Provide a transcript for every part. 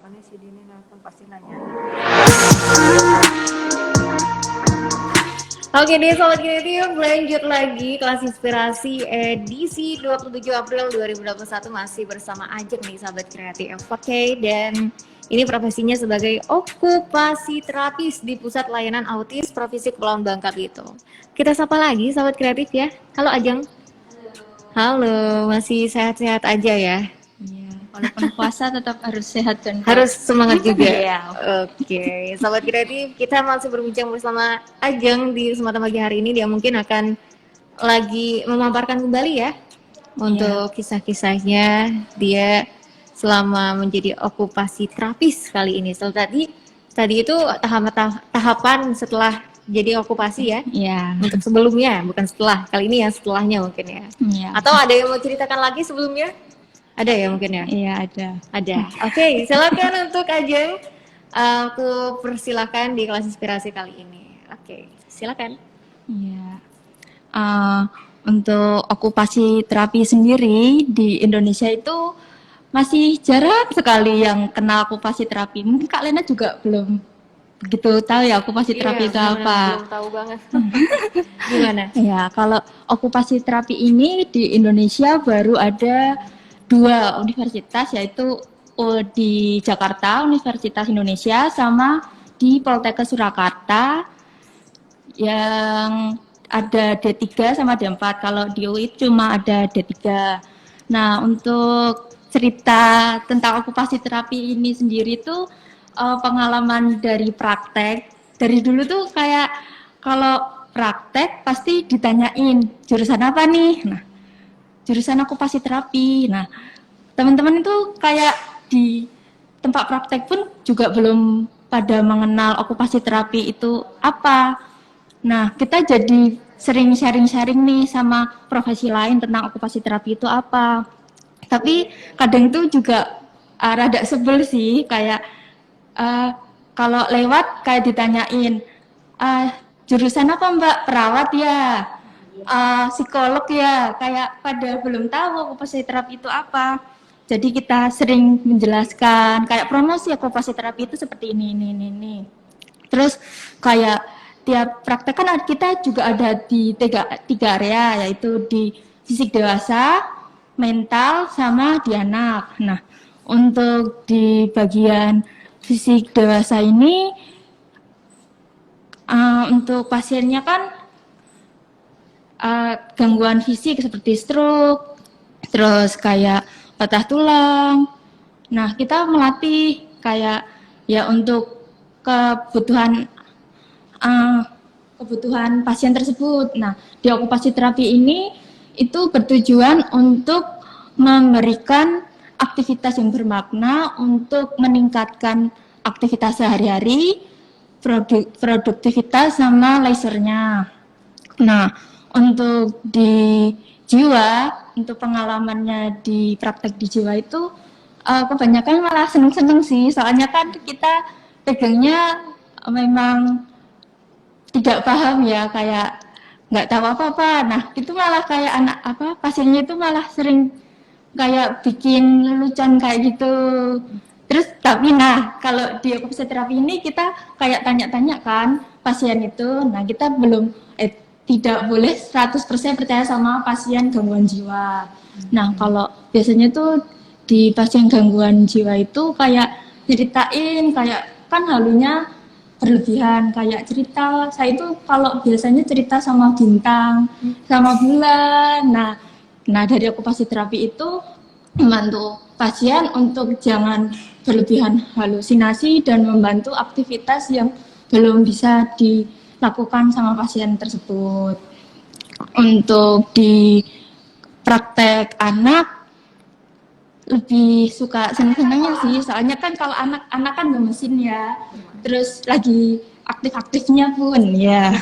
Makanya si Dini nelfon pasti nanya. Oke deh Sobat Kreatif, lanjut lagi kelas inspirasi edisi 27 April 2021 masih bersama Ajeng nih Sobat Kreatif. Oke, dan ini profesinya sebagai okupasi terapis di Pusat Layanan Autis Provinsi Kepulauan Bangka Belitung. Kita sapa lagi Sobat Kreatif ya. Halo Ajeng. Halo, masih sehat-sehat aja ya? Iya, walaupun puasa tetap harus sehat dan Harus semangat juga. Iya. Oke, Sobat Kreatif, kita masih berbincang bersama Ajeng di kesempatan pagi hari ini. Dia mungkin akan lagi memaparkan kembali ya untuk kisah-kisahnya dia selama menjadi okupasi terapis kali ini. So, tadi itu tahapan setelah jadi okupasi ya. Iya. Untuk sebelumnya, bukan setelah. Kali ini ya setelahnya mungkin ya. Iya. Atau ada yang mau ceritakan lagi sebelumnya? Ada ya mungkin ya? Iya, ada. Ada. Oke, silakan untuk Ajeng. Aku persilakan di kelas inspirasi kali ini. Oke, silakan. Iya. Untuk okupasi terapi sendiri di Indonesia itu masih jarang sekali yang kenal okupasi terapi. Mungkin Kak Lena juga belum begitu tahu ya okupasi terapi itu apa. Belum tahu banget. Gimana? Ya, kalau okupasi terapi ini di Indonesia baru ada 2 universitas, yaitu di Jakarta, Universitas Indonesia, sama di Poltekkes Surakarta yang ada D3 sama D4. Kalau di UI cuma ada D3. Nah, untuk cerita tentang okupasi terapi ini sendiri tuh pengalaman dari praktek. Dari dulu tuh kayak kalau praktek pasti ditanyain jurusan apa nih. Nah, jurusan okupasi terapi. Nah, teman-teman itu kayak di tempat praktek pun juga belum pada mengenal okupasi terapi itu apa. Nah, kita jadi sering sharing-sharing nih sama profesi lain tentang okupasi terapi itu apa. Tapi kadang tuh juga rada sebel sih, kayak kalau lewat kayak ditanyain, jurusan apa Mbak? Perawat ya? Psikolog ya? Kayak pada belum tahu okupasi terapi itu apa. Jadi kita sering menjelaskan, kayak promosi okupasi terapi itu seperti ini. Terus kayak tiap praktek kan kita juga ada di tiga area, yaitu di fisik dewasa, mental, sama di anak. Nah, untuk di bagian fisik dewasa ini, untuk pasiennya kan gangguan fisik seperti stroke, terus kayak patah tulang. Nah, kita melatih kayak ya untuk kebutuhan pasien tersebut. Nah, di okupasi terapi ini itu bertujuan untuk memberikan aktivitas yang bermakna untuk meningkatkan aktivitas sehari-hari, produktivitas sama leisure-nya. Nah, untuk di jiwa, untuk pengalamannya di praktek di jiwa itu kebanyakan malah seneng-seneng sih, soalnya kan kita pegangnya memang tidak paham ya, kayak nggak tahu apa-apa. Nah, itu malah kayak pasiennya itu malah sering kayak bikin lelucon kayak gitu. Terus tapi kalau di okupasi terapi ini kita kayak tanya-tanya kan pasien itu. Nah, kita tidak boleh 100% percaya sama pasien gangguan jiwa. Nah, kalau biasanya tuh di pasien gangguan jiwa itu kayak ceritain, kayak kan halunya berlebihan, kayak cerita saya itu kalau biasanya cerita sama bintang, sama bulan. Nah dari okupasi terapi itu membantu pasien untuk jangan berlebihan halusinasi dan membantu aktivitas yang belum bisa dilakukan sama pasien tersebut. Untuk di praktek anak lebih suka seneng-senengnya sih, soalnya kan kalau anak-anak kan gemesin ya, terus lagi aktif-aktifnya pun ya.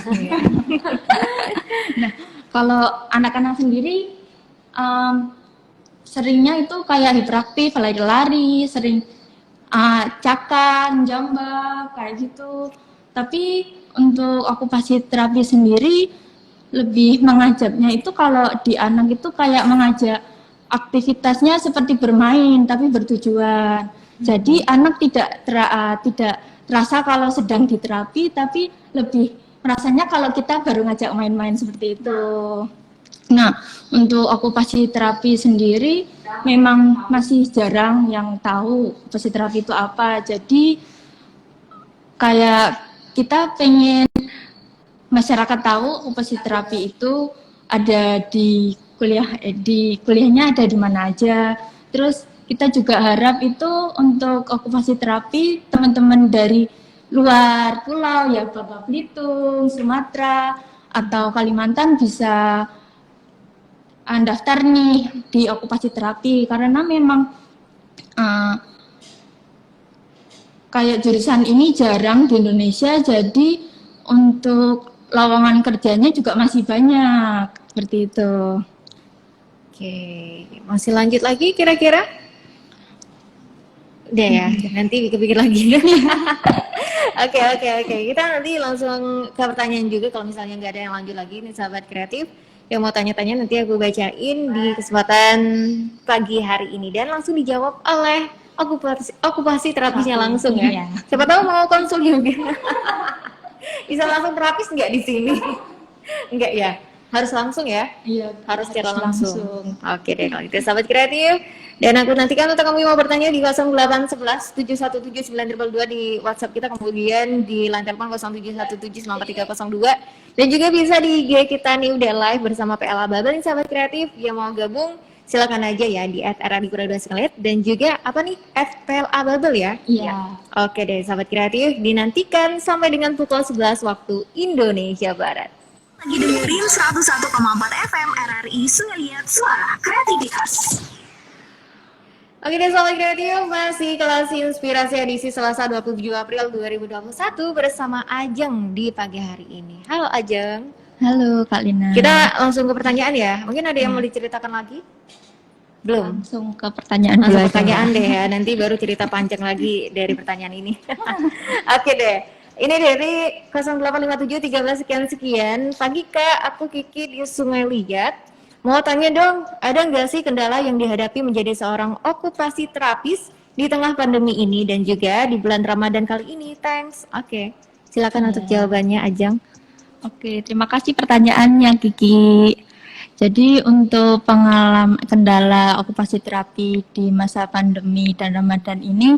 Nah, kalau anak-anak sendiri seringnya itu kayak hiperaktif, lari-lari, sering cakan, jambak, kayak gitu. Tapi untuk okupasi terapi sendiri lebih mengajaknya itu kalau di anak itu kayak mengajak aktivitasnya seperti bermain tapi bertujuan. Jadi anak tidak terasa kalau sedang diterapi, tapi lebih rasanya kalau kita baru ngajak main-main seperti itu. Nah, untuk okupasi terapi sendiri memang masih jarang yang tahu okupasi terapi itu apa. Jadi kayak kita pengen masyarakat tahu okupasi terapi itu ada di kuliahnya ada di mana aja. Terus kita juga harap itu untuk okupasi terapi teman-teman dari luar pulau ya Bangka Belitung, Sumatera atau Kalimantan bisa daftar nih di okupasi terapi karena memang uh, kayak jurusan ini jarang di Indonesia, jadi untuk lowongan kerjanya juga masih banyak seperti itu. Oke, masih lanjut lagi kira-kira? Udah ya, nanti pikir-pikir lagi. Oke. Kita nanti langsung ke pertanyaan juga kalau misalnya nggak ada yang lanjut lagi nih sahabat kreatif. Yang mau tanya-tanya nanti aku bacain di kesempatan pagi hari ini dan langsung dijawab oleh okupasi terapisnya langsung ya. Iya. Siapa tahu mau konsul juga. Bisa langsung terapis nggak di sini? Enggak ya? Harus langsung ya? Iya, Harus secara langsung. Oke deh kalau gitu sahabat kreatif. Dan aku nantikan untuk kamu yang mau bertanya di 0811 717 9222 di WhatsApp kita, kemudian di line telepon 0717 94302 dan juga bisa di IG kita nih udah live bersama PLA Babel nih sahabat kreatif yang mau gabung silakan aja ya di @radikura2sekaliat dan juga apa nih @PLA Babel ya. Iya. Oke deh sahabat kreatif, dinantikan sampai dengan pukul 11 waktu Indonesia Barat. Lagi dengerin 101,4 FM RRI Sungeliat Suara Kreativitas. Oke deh sahabat kreatif, masih kelas inspirasi edisi Selasa 27 April 2021 bersama Ajeng di pagi hari ini. Halo Ajeng. Halo Kak Lina. Kita langsung ke pertanyaan ya. Mungkin ada yang mau diceritakan lagi? Belum? Langsung ke pertanyaan Langsung dulu aja. pertanyaan deh ya, nanti baru cerita panjang lagi dari pertanyaan ini. Oke deh, ini dari 0857 13 sekian. Pagi Kak, aku Kiki di Sungai Liat. Mau tanya dong, ada nggak sih kendala yang dihadapi menjadi seorang okupasi terapis di tengah pandemi ini dan juga di bulan Ramadan kali ini? Thanks. Oke, silakan untuk jawabannya Ajeng. Oke, terima kasih pertanyaannya Kiki. Jadi untuk pengalaman kendala okupasi terapi di masa pandemi dan Ramadan ini,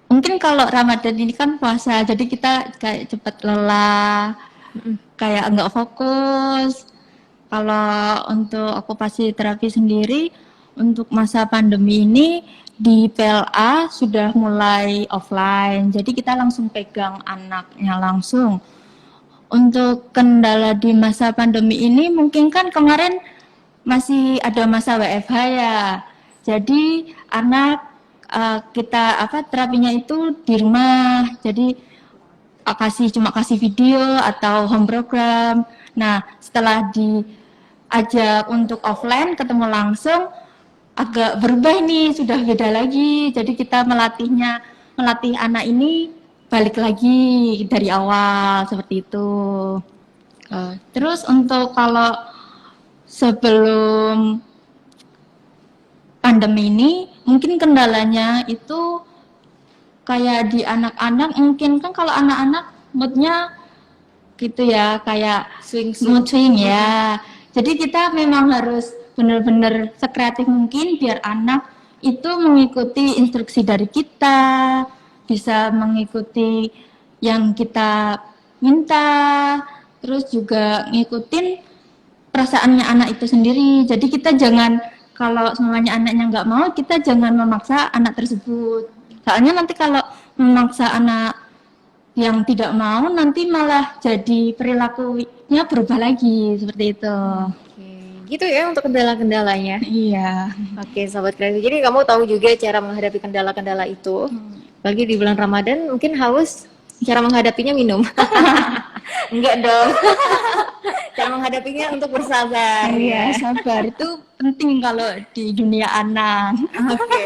mungkin kalau Ramadan ini kan puasa, jadi kita kayak cepat lelah, kayak nggak fokus. Kalau untuk okupasi terapi sendiri, untuk masa pandemi ini di PLA sudah mulai offline, jadi kita langsung pegang anaknya langsung. Untuk kendala di masa pandemi ini mungkin kan kemarin masih ada masa WFH ya. Jadi anak kita terapinya itu di rumah. Jadi cuma kasih video atau home program. Nah, setelah diajak untuk offline ketemu langsung agak berubah nih, sudah beda lagi. Jadi kita melatih anak ini balik lagi dari awal seperti itu. Terus untuk kalau sebelum pandemi ini mungkin kendalanya itu kayak di anak-anak, mungkin kan kalau anak-anak moodnya gitu ya, kayak mood swing ya. Jadi kita memang harus benar-benar sekreatif mungkin biar anak itu mengikuti instruksi dari kita, bisa mengikuti yang kita minta, terus juga ngikutin perasaannya anak itu sendiri. Jadi kita jangan, kalau semuanya anaknya nggak mau, kita jangan memaksa anak tersebut. Soalnya nanti kalau memaksa anak yang tidak mau, nanti malah jadi perilakunya berubah lagi, seperti itu. Oke, gitu ya untuk kendala-kendalanya. Iya. Oke, sahabat kreatif. Jadi kamu tahu juga cara menghadapi kendala-kendala itu. Bagi di bulan Ramadan mungkin haus, cara menghadapinya minum. Enggak dong. Cara menghadapinya untuk bersabar. Iya, sabar itu penting kalau di dunia anak. Oke.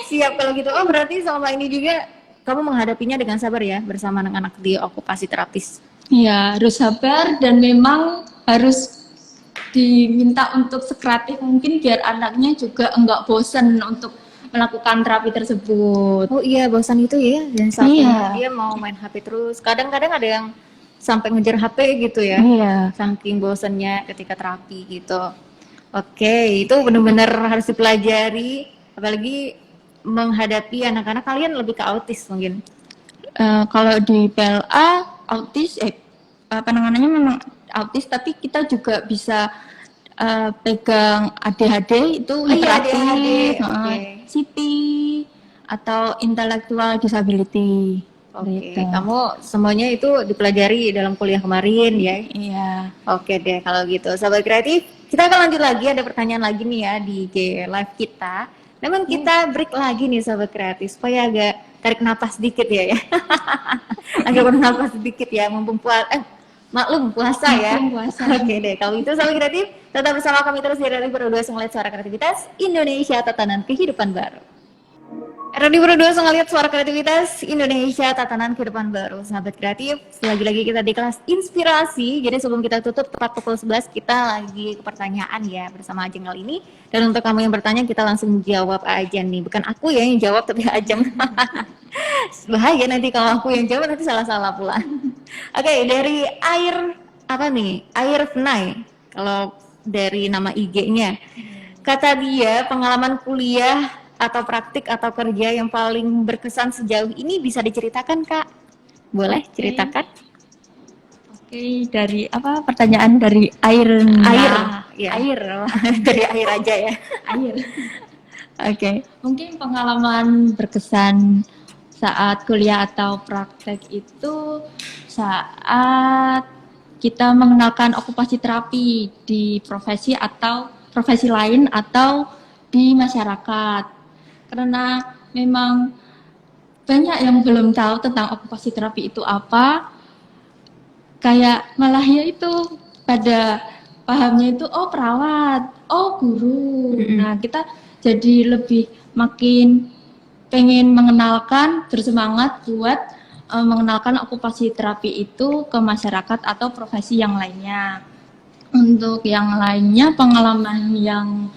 Siap kalau gitu. Oh, berarti selama ini juga kamu menghadapinya dengan sabar ya bersama anak-anak di okupasi terapis. Iya, harus sabar dan memang harus diminta untuk sekreatif mungkin biar anaknya juga enggak bosan untuk melakukan terapi tersebut. Oh iya, bosan itu ya, dan sampai Iya. dia mau main HP terus. Kadang-kadang ada yang sampai ngejar HP gitu ya, Iya. saking bosannya ketika terapi gitu. Oke, itu benar-benar harus dipelajari, apalagi menghadapi anak-anak. Kalian lebih ke autis mungkin. Kalau di PLA autis, penanganannya memang autis, tapi kita juga bisa pegang ADHD itu Oh iya, ADHD, hiperaktif, oke. CP atau intellectual disability. Oke, Gitu. kamu semuanya itu dipelajari dalam kuliah kemarin ya. Iya. Oke deh, kalau gitu. Sahabat kreatif, kita akan lanjut lagi. Ada pertanyaan lagi nih ya di IG live kita. Namun kita break lagi nih sahabat kreatif, supaya agak tarik napas sedikit ya. Agak bernapas sedikit ya, mumpung maklum puasa ya. Maklum puasa. Oke deh, kalau itu sahabat kreatif, tetap bersama kami terus di Radio Berdua Ngeliat Suara Kreativitas Indonesia, Tatanan Kehidupan Baru. Radio Berdua ngeliat suara kreativitas Indonesia, tatanan kehidupan baru. Sahabat kreatif, lagi-lagi kita di kelas inspirasi. Jadi sebelum kita tutup tepat pukul 11, kita lagi ke pertanyaan ya bersama Ajeng kali ini. Dan untuk kamu yang bertanya, kita langsung jawab aja nih. Bukan aku ya yang jawab, tapi Ajeng. Bahaya nanti kalau aku yang jawab, nanti salah-salah pula. Oke, dari air apa nih? Air Fnai. Kalau dari nama IG-nya. Kata dia, pengalaman kuliah atau praktik atau kerja yang paling berkesan sejauh ini bisa diceritakan, Kak? Boleh ceritakan? Oke, dari apa pertanyaan dari air? Ya. Air. Dari air aja ya. Air. Oke, mungkin pengalaman berkesan saat kuliah atau praktek itu saat kita mengenalkan okupasi terapi di profesi atau profesi lain atau di masyarakat. Karena memang banyak yang belum tahu tentang okupasi terapi itu apa. Kayak malah ya itu pada pahamnya itu oh perawat, oh guru. Nah, kita jadi lebih makin pengen mengenalkan, bersemangat buat mengenalkan okupasi terapi itu ke masyarakat atau profesi yang lainnya. Untuk yang lainnya, pengalaman yang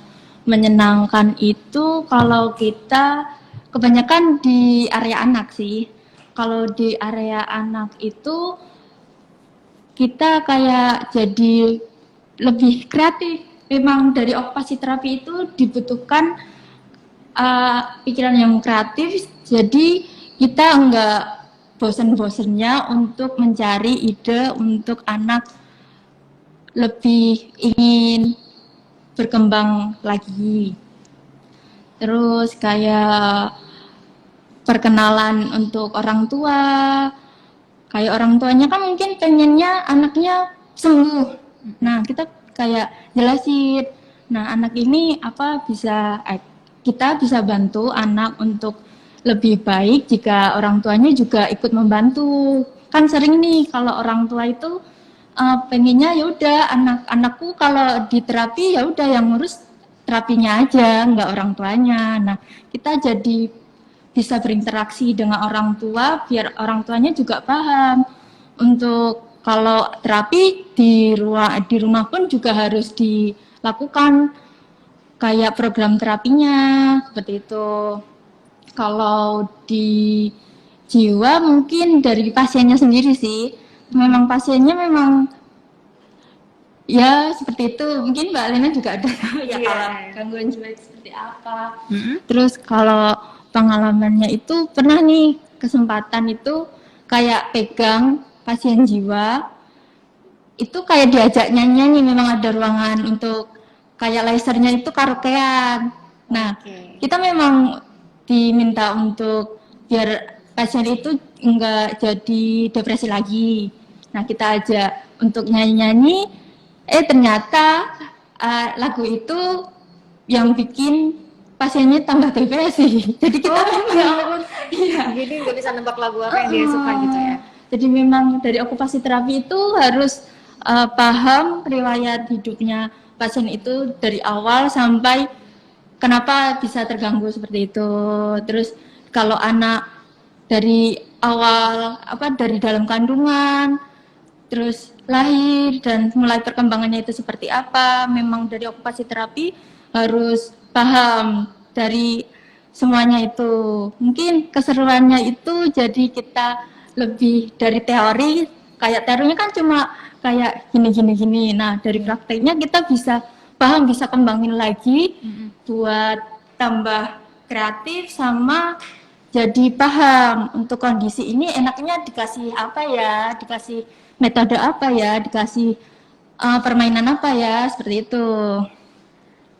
menyenangkan itu kalau kita kebanyakan di area anak sih. Kalau di area anak itu kita kayak jadi lebih kreatif. Memang dari okupasi terapi itu dibutuhkan pikiran yang kreatif, jadi kita enggak bosan-bosannya untuk mencari ide untuk anak lebih ingin berkembang lagi. Terus kayak perkenalan untuk orang tua, kayak orang tuanya kan mungkin pengennya anaknya sembuh. Nah, kita kayak jelasin, nah anak ini apa bisa kita bisa bantu anak untuk lebih baik jika orang tuanya juga ikut membantu. Kan sering nih kalau orang tua itu pengennya ya udah anak-anakku kalau di terapi ya udah yang ngurus terapinya aja, nggak orang tuanya. Nah, kita jadi bisa berinteraksi dengan orang tua biar orang tuanya juga paham. Untuk kalau terapi di rumah pun juga harus dilakukan kayak program terapinya seperti itu. Kalau di jiwa mungkin dari pasiennya sendiri sih. Memang pasiennya memang ya seperti itu. Mungkin Mbak Lena juga ada ya kalau gangguan jiwa seperti apa. Terus kalau pengalamannya itu pernah nih kesempatan itu kayak pegang pasien jiwa itu kayak diajak nyanyi, memang ada ruangan untuk kayak lasernya itu karaokean. Nah, kita memang diminta untuk biar pasien itu enggak jadi depresi lagi. Nah, kita ajak untuk nyanyi-nyanyi, ternyata lagu itu yang bikin pasiennya tambah depresi. Jadi kita Jadi nggak bisa nebak lagu apa yang dia suka gitu ya. Jadi memang dari okupasi terapi itu harus paham riwayat hidupnya pasien itu dari awal sampai kenapa bisa terganggu seperti itu. Terus kalau anak dari awal dari dalam kandungan terus lahir dan mulai perkembangannya itu seperti apa, memang dari okupasi terapi harus paham dari semuanya itu. Mungkin keseruannya itu jadi kita lebih dari teori, kayak teorinya kan cuma kayak gini. Nah, dari prakteknya kita bisa paham, bisa kembangin lagi buat tambah kreatif sama jadi paham untuk kondisi ini enaknya dikasih apa ya, dikasih metode apa ya, dikasih permainan apa ya, seperti itu.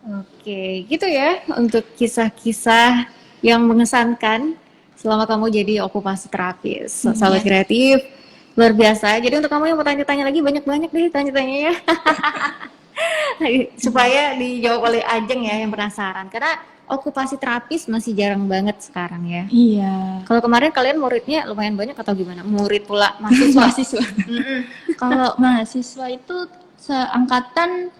Oke, gitu ya untuk kisah-kisah yang mengesankan selama kamu jadi okupasi terapis. Sahabat kreatif, luar biasa. Jadi untuk kamu yang mau tanya-tanya lagi, banyak-banyak deh tanya-tanya ya. Supaya dijawab oleh Ajeng ya yang penasaran. Karena okupasi terapis masih jarang banget sekarang ya. Iya. Kalau kemarin kalian muridnya lumayan banyak atau gimana? Murid pula mahasiswa. Mahasiswa. Kalau mahasiswa itu seangkatan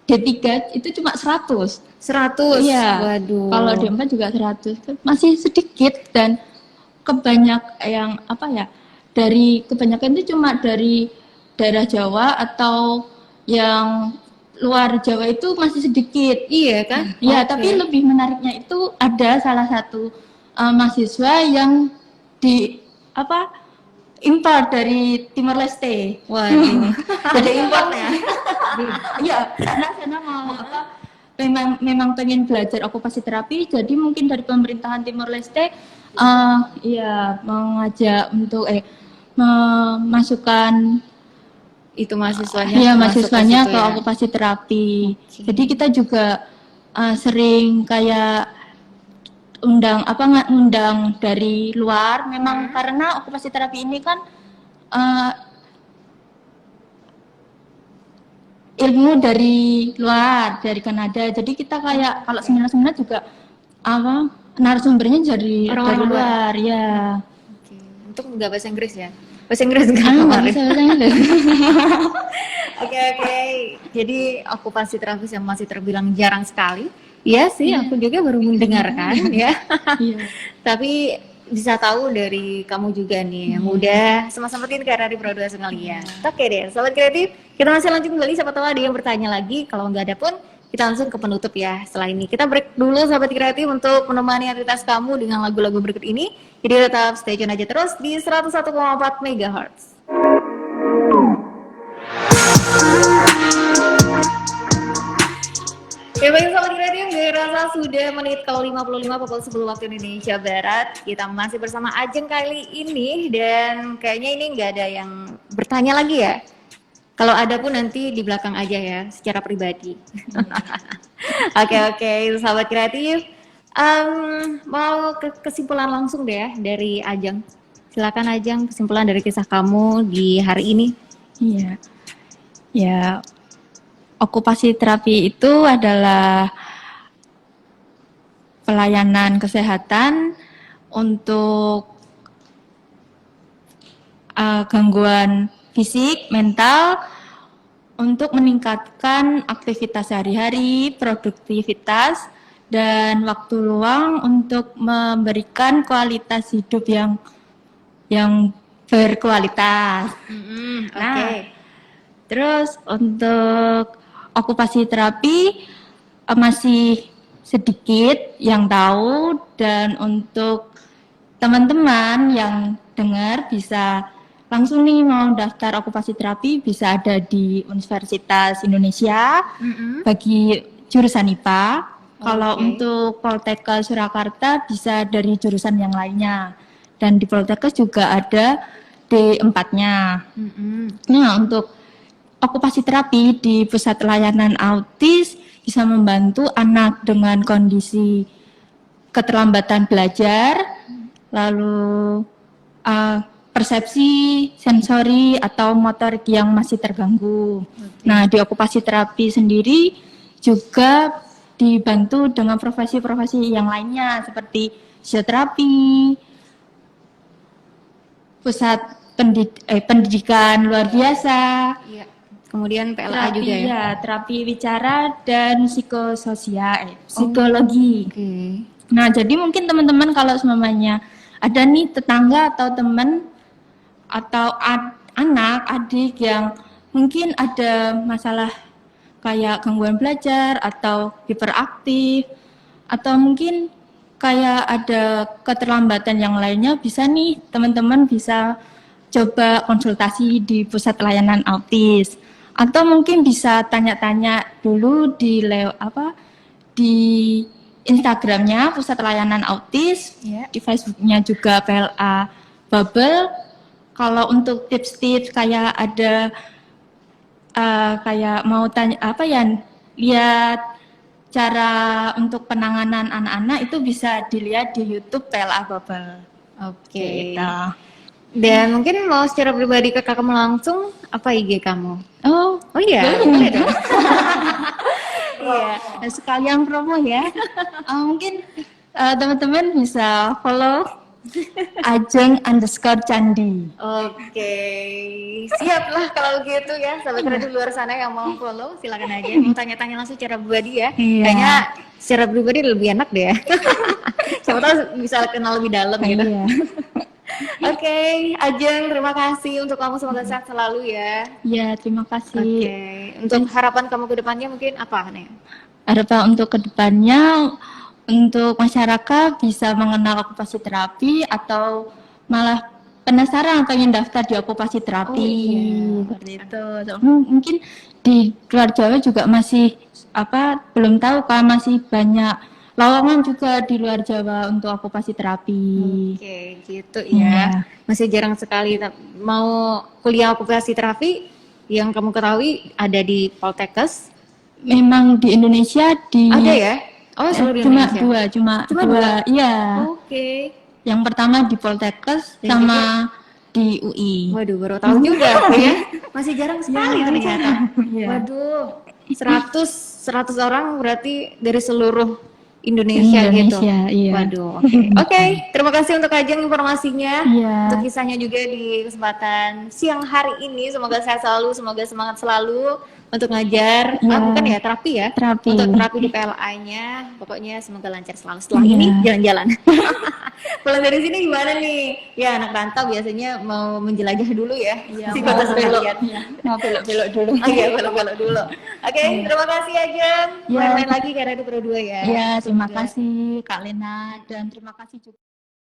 D3 itu cuma 100. 100. Iya. Waduh. Kalau D4 juga 100. Masih sedikit dan kebanyak yang apa ya? Dari kebanyakan itu cuma dari daerah Jawa atau yang luar Jawa itu masih sedikit. Iya kan? Ya, Oke. tapi lebih menariknya itu ada salah satu mahasiswa yang di apa impor dari Timor Leste. Waduh. Ada importnya. Iya, karena sana mau apa? Memang pengen belajar okupasi terapi, jadi mungkin dari pemerintahan Timor Leste, ya mengajak untuk memasukkan Itu mahasiswanya. ya masuk mahasiswanya situ ke ya. okupasi terapi. Oke. Jadi kita juga sering kayak ngundang dari luar. Memang karena okupasi terapi ini kan ilmu dari luar, dari Kanada. Jadi kita kayak kalau seminar-seminar juga narasumbernya dari Orang-orang luar, ya. Oke. Untuk nggak bahasa Inggris ya? Bahasa Inggris nggak Nggak kemarin. bisa bahasa Inggris. Oke. Jadi okupasi terapis yang masih terbilang jarang sekali. Iya sih, aku juga baru mendengarkan ya. Iya. Tapi bisa tahu dari kamu juga nih yang udah sempat-sempatin ke RRI Pro 2 sekalian. Oke deh, sobat kreatif, kita masih lanjut kembali. Siapa tahu ada yang bertanya lagi. Kalau nggak ada pun, kita langsung ke penutup ya. Setelah ini kita break dulu, sobat kreatif, untuk menemani aktivitas kamu dengan lagu-lagu berikut ini. Jadi tetap stay tune aja terus di 101,4 MHz. Ya baik sobat kreatif, gue rasa sudah menit ke 55 pukul 10 waktu Indonesia Barat. Kita masih bersama Ajeng kali ini dan kayaknya ini nggak ada yang bertanya lagi ya. Kalau ada pun nanti di belakang aja ya, secara pribadi. Oke, sahabat kreatif. Mau ke kesimpulan langsung deh ya dari Ajeng. Silakan Ajeng, kesimpulan dari kisah kamu di hari ini. Iya. Ya, okupasi terapi itu adalah pelayanan kesehatan untuk gangguan fisik, mental, untuk meningkatkan aktivitas sehari-hari, produktivitas, dan waktu luang untuk memberikan kualitas hidup yang berkualitas. Oke. Terus untuk okupasi terapi masih sedikit yang tahu, dan untuk teman-teman yang dengar bisa langsung nih mau daftar okupasi terapi bisa ada di Universitas Indonesia bagi jurusan IPA. Kalau untuk Poltekkes Surakarta bisa dari jurusan yang lainnya, dan di Poltekkes juga ada D4-nya. Nah, untuk okupasi terapi di pusat layanan autis bisa membantu anak dengan kondisi keterlambatan belajar, lalu persepsi, sensori, atau motorik yang masih terganggu. Nah, di okupasi terapi sendiri juga dibantu dengan profesi-profesi yang lainnya seperti fisioterapi, pusat pendidikan luar biasa, Iya. Kemudian PLA terapi, juga ya. terapi wicara dan psikososial, psikologi. Oke. Nah, jadi mungkin teman-teman kalau semuanya ada nih tetangga atau teman atau anak, adik yang mungkin ada masalah kayak gangguan belajar atau hiperaktif, atau mungkin kayak ada keterlambatan yang lainnya, bisa nih teman-teman bisa coba konsultasi di pusat layanan autis, atau mungkin bisa tanya-tanya dulu di Instagramnya pusat layanan autis, di Facebooknya juga PLA Bubble. Kalau untuk tips-tips kayak ada kayak mau tanya lihat cara untuk penanganan anak-anak itu bisa dilihat di YouTube PLA Bubble. Oke. Gitu. Dan mungkin mau secara pribadi ke kamu langsung, apa IG kamu? Oh Iya, boleh boleh nih. dong. Iya, sekalian promo ya. Mungkin teman-teman bisa follow Ajeng_Candi. Oke, siap lah kalau gitu ya. Sahabat Radio di luar sana yang mau follow, silakan aja. Mau tanya-tanya langsung secara pribadi ya. Iya. Kayaknya secara pribadi lebih enak deh ya. Siapa tahu bisa kenal lebih dalam gitu. Iya. Oke, Ajeng, terima kasih untuk kamu, semoga sehat selalu ya. Iya, terima kasih. Oke, untuk harapan kamu ke depannya mungkin apa nih? Harapan untuk kedepannya, untuk masyarakat bisa mengenal okupasi terapi atau malah penasaran pengen daftar di okupasi terapi. Oh, iya. Seperti itu. Mungkin di luar Jawa juga masih belum tahu kan, masih banyak lowongan juga di luar Jawa untuk okupasi terapi. Oke, gitu ya. Masih jarang sekali mau kuliah okupasi terapi yang kamu ketahui ada di Poltekkes. Memang di Indonesia Ada ya? Oh, seluruh cuma Indonesia. cuma Cuma dua, iya. Oke. Yang pertama di Poltekkes Yang sama di UI. Waduh, baru tahu juga aku ya. Masih jarang sekali ternyata. Iya. Waduh, 100 orang berarti dari seluruh Indonesia gitu. Iya. Waduh, oke. Terima kasih untuk Ajeng informasinya, Iya. untuk kisahnya juga di kesempatan siang hari ini. Semoga sehat selalu, semoga semangat selalu untuk ngajar. Iya. Bukan ya, terapi ya? Terapi. Untuk terapi di PLA-nya. Pokoknya semoga lancar selalu. Setelah Iya. ini jalan-jalan. Pulang dari sini gimana nih? Ya, anak rantau biasanya mau menjelajah dulu ya. Iya, Si mau kota sekalian. Mau belok-belok dulu. Oh iya, belok-belok dulu. Oke, terima kasih Ajeng. Iya. Main-main lagi karena itu berdua ya. Iya, terima kasih Kak Lena dan terima kasih juga